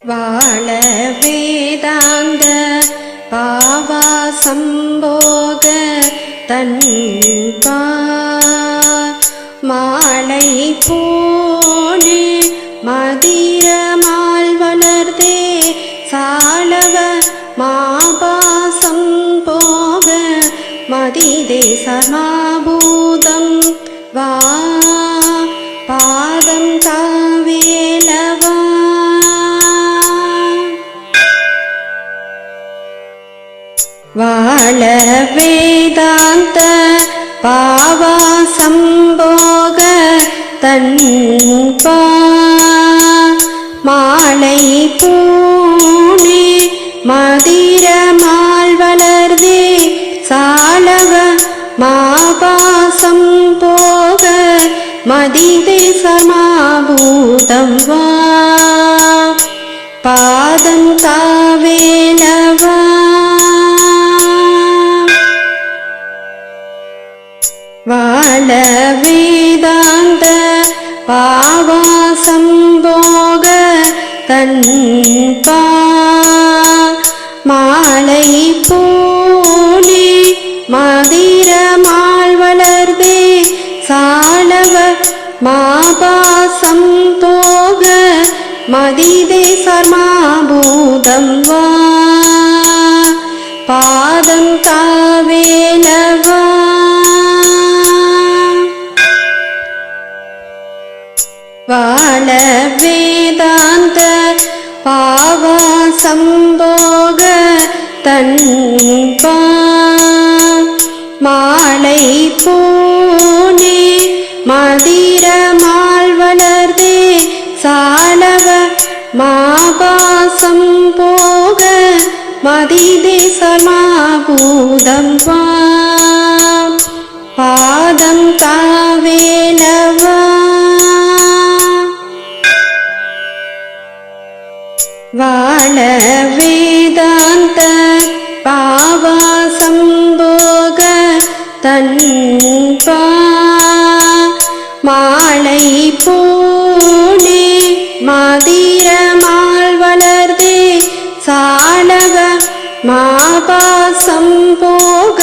வாழ வேதாந்த பாவா சம்போக தன்பா மாலை போனே மதிரமால் வளர்தே சாலவ மாபாசம் போக மதிதே சமாபூதம் வா பாதம் தாவேலவா வாழ வேதாந்த பாவா சம்போக தன்பா மாலை பூனே மதிரமால் வளர்தே சாலவ மாபாசம் போக மதிதே சமாபூதம் வா பாதம் தாவேலவா வாழ வேதாந்த பாவா சம்போக தன்பா மாலை பூனே மதிரமால் வளர்தே சாலவ மாபாசம் போக மதிதே சமாபூதம் வா பாதம் தாவேலவா வாழ வேதாந்த பாவா சம்போக தன்பா மாலை பூனே மதிரமால் வளர்தே சாலவ மாபாசம் போக மதிதே சமாபூதம் வா பாதம் தாவேலவா வாழ வேதாந்த பாவா சம்போக தன்பா மாலை பூனே மதிரமால் வளர்தே சாலவ மாபாசம் போக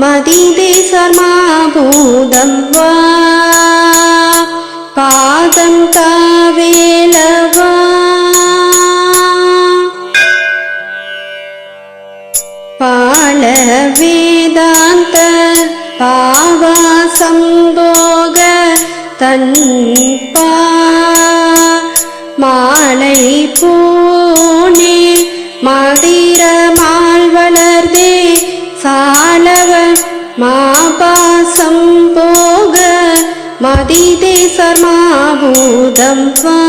மதிதே சமாபூதம் வா பாதம் தாவேலவா வாழ வேதாந்த பாவா சம்போக தன்பா மாலை பூனே மதிரமால் வளர்தே சாலவ மாபாசம் போக மதிதே சமாபூதம் வா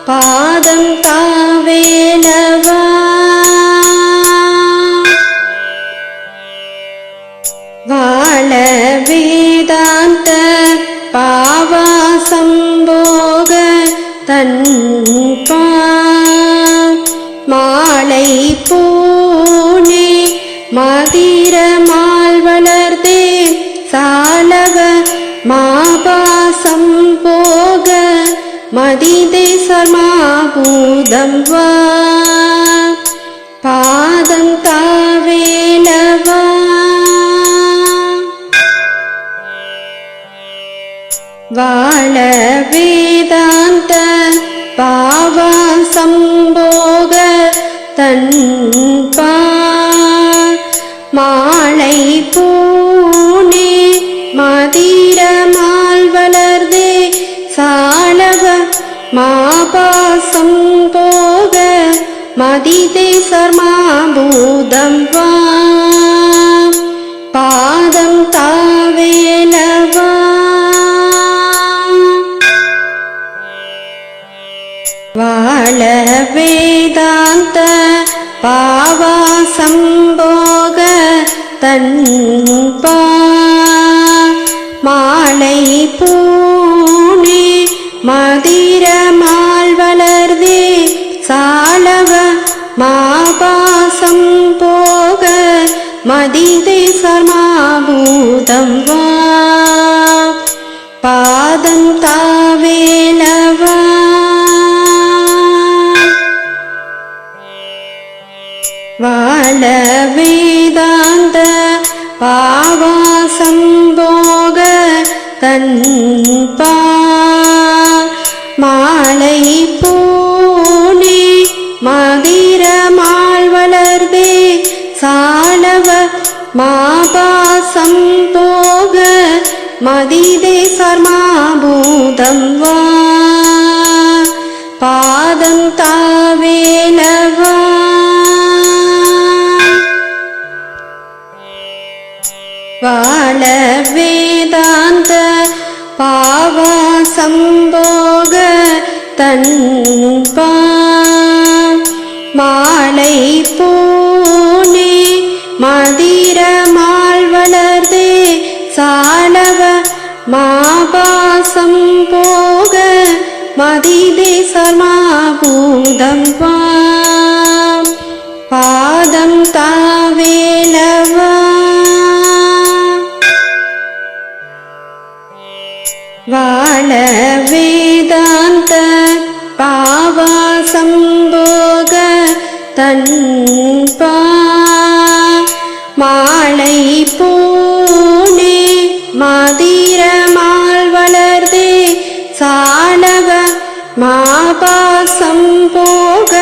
பாதம் தாவேலவா வாழ வேதாந்த பாவா சம்போக தன்பா மாலை பூனே மதிரமால் வளர்தே சாலவ மாபாசம் போக மதிதே சமாபூதம் வா பாதம் தாவேலவா வாழ வேதாந்த பாவா சம்போக தன்பா மாலை பூனே மதிரமால் வளர்தே சாலவ மாபாசம் போக மதிதே சமாபூதம் வா பாதம் தாவேலவா வாழ வேதாந்த பாவா சம்போக தன்பா மாலை பூனே மதிரமால் வளர்தே சாலவ மாபாசம் போக மதிதே சமாபூதம் வா பாதம் தாவேலவா சம்போக தன்பா மாலை பூனே மதிரமால் வளர்தே சாலவ மாபாசம் போக மதிதே சர்மாபூதம் வா பாதம் தாவேலவா வாழ வேதாந்த பாவா சம்போக தன்பா மாலை பூனே மதிரமால் வளர்தே சாலவ மாபாசம் போக மதிதே சர்மாபூதம் வா பாதம் தாவேலவா வாழ வேதாந்த பாவா சம்போக தன்பா மாலை பூனே மதிரமால் வளர்தே சாலவ மாபாசம் போக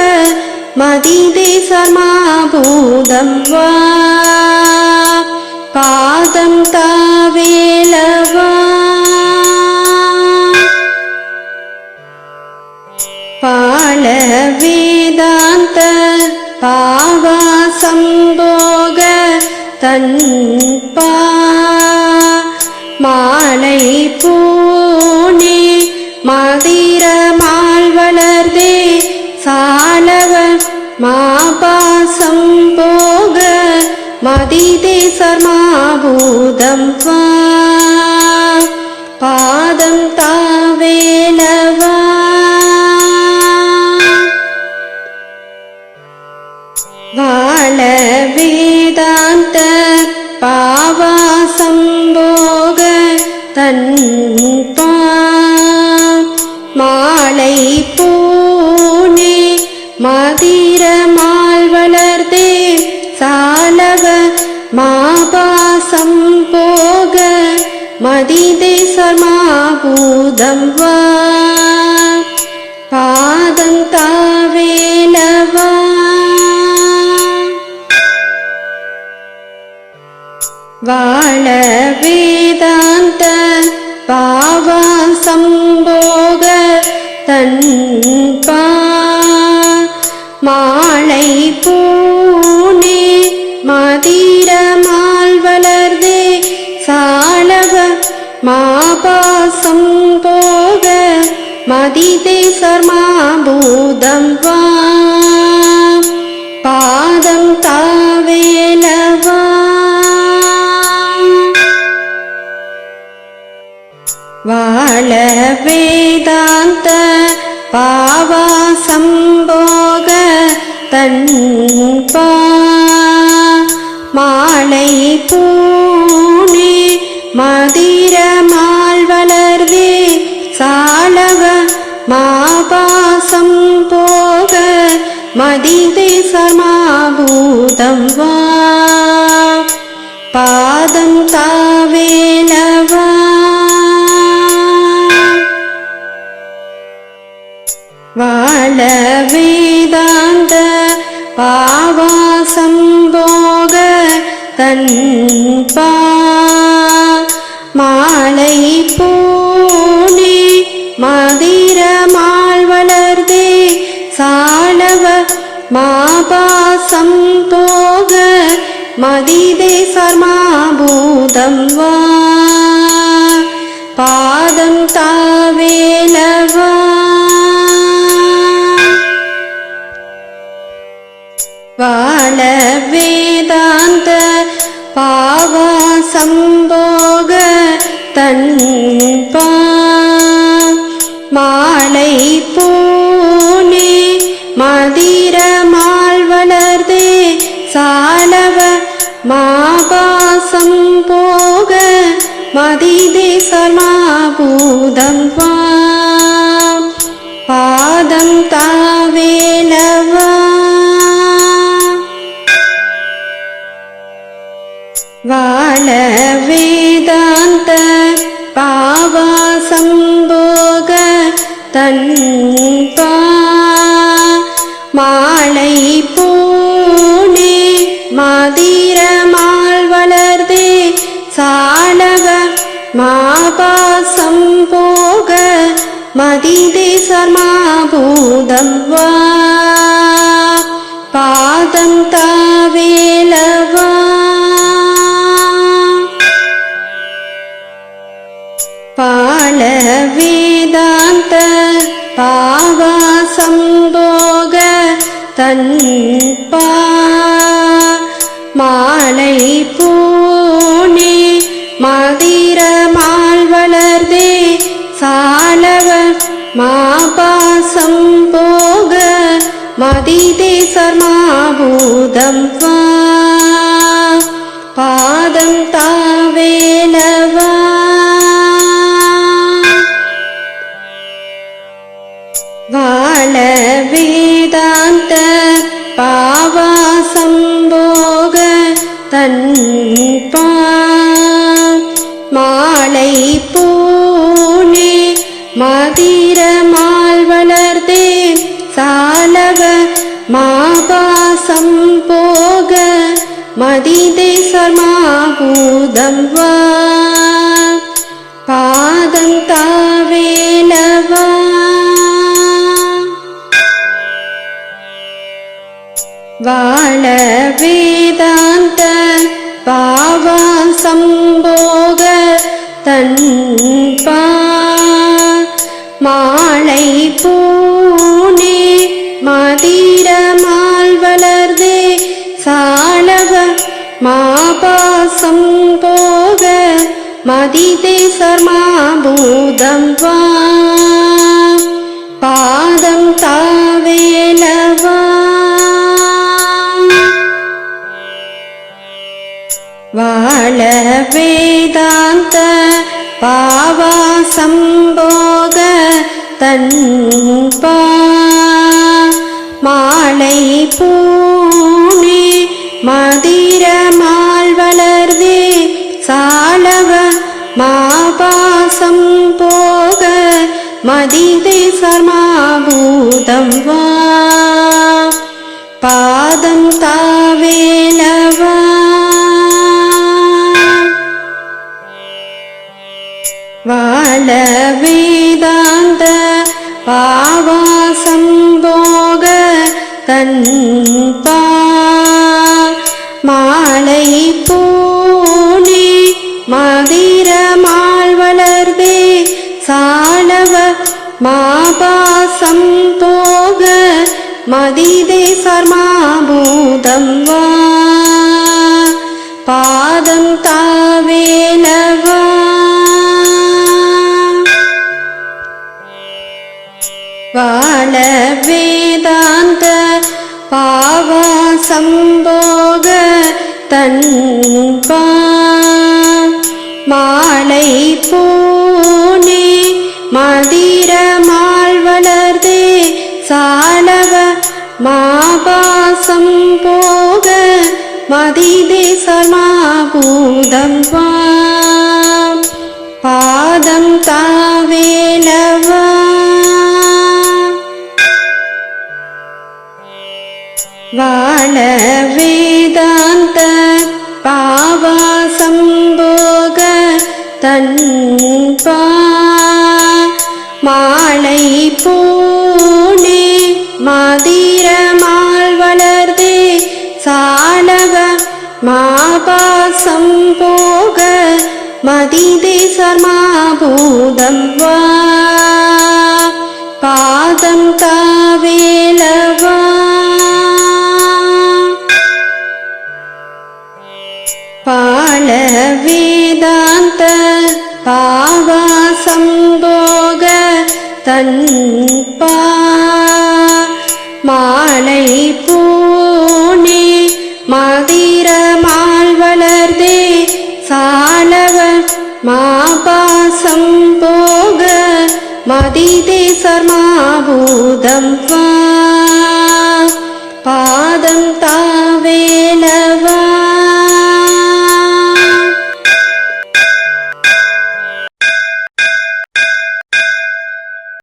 மதிதே சர்மாபூதம் வா பாதம் தாவேலவா பால வேதாந்த பாவா சம்போக தன்பா மாலை பூனே மதிரமால் வளர்தே சாலவ மாபாசம் போக மதிதே சர்மாபூதம் வா பாதம் தாவேலவா வாழ வேதாந்த பாவா சம்போக தன்பா மாலை பூனே மதிரமால் வளர்தே சாலவ மாபாசம் போக மதிதே சர்மாபூதம் வா பாதம் தாவேலவா வாழ வேதாந்த பாவா சம்போக தன்பா மாலை பூனே மதிரமால் வளர்தே சாலவ மாபாசம் போக மதிதே சர்மாபூதம் வா பாதம் தாவேலவா வாழ வேதாந்த பாவா சம்போக தன்பா மாலை பூனே மதிரமால் வளர்தே சாலவ மாபாசம் போக மதிதே சர்மாபூதம் வா பாதம் தாவேலவா வாழ வேதாந்த பாவா சம்போக தன்பா மாலை பூனே மதிரமால் வளர்தே சாலவ மாபாசம் போக மதிதே சர்மாபூதம் வா பாதம் தாவேலவா வாழ வேதாந்த பாவா சம்போக தன்பா மாலை பூனே மதிரமால் வளர்தே சாலவ மாபாசம் போக மதிதே சர்மாபூதம் வா பாதம் தாவேலவா வாழ வே மாபாசம் போக மதிதே சர்மாபூதம் வா பாதம் தாவேலவா பால வேதாந்த பாவாசம் போக தன்பா மாலை பூனே மதிர மால் வளர்தே சாலவ மாபாசம் போக மதிதே சர்மாபூதம் வா பாதம் தாவேலவா வாழ வேதாந்த பாவாசம் போக தன்பா மாலை பூனே மதிர மால் வளர்தே சாலவ மாபாசம் போக மதிதே சர்மாபூதம் வா பாதம் தாவேலவா வாழ வேதாந்த பாவாசம் போக தன்பா மாலை பூனே மதிர மால் வளர்தே சாலவ மாபாசம் போக மதிதே சர்மாபூதம் வா பாதம் தாவேலவா வாழ வேதாந்த பாவாசம் போக தன்பா மாலை பூனே மதிர மால் வளர்தே சாலவ மாபாசம் போக மதிதே சர்மாபூதம் வா பாதம் தாவேலவா வாழ வேதாந்த பாவாசம் போக தன்பா மாலை பூனே மதிர மால் வளர்தே சாலவ மாபாசம் போக மதிதே சர்மாபூதம் வா பாதம் தாவேலவா வாழ வேதாந்த பாவாசம் போக தன்பா மாலை பூனே மதிர மால் வளர்தே சாலவ மாபாசம் போக மதிதே சர்மாபூதம் வா பாதம் தாவேலவா வாழ வேதாந்த பாவாசம் போக தன்பா மாலை பூனே மதிர மால் வளர்தே சாலவ மாபாசம் போக மதிதே சர்மாபூதம் வா பாதம் தாவேலவா பால வேதாந்த பாவாசம் போக தன்பா மாலை பூனே மதிர மால் வளர்தே சாலவ மாபாசம் போக மதிதே சர்மாபூதம் வா பாதம் தா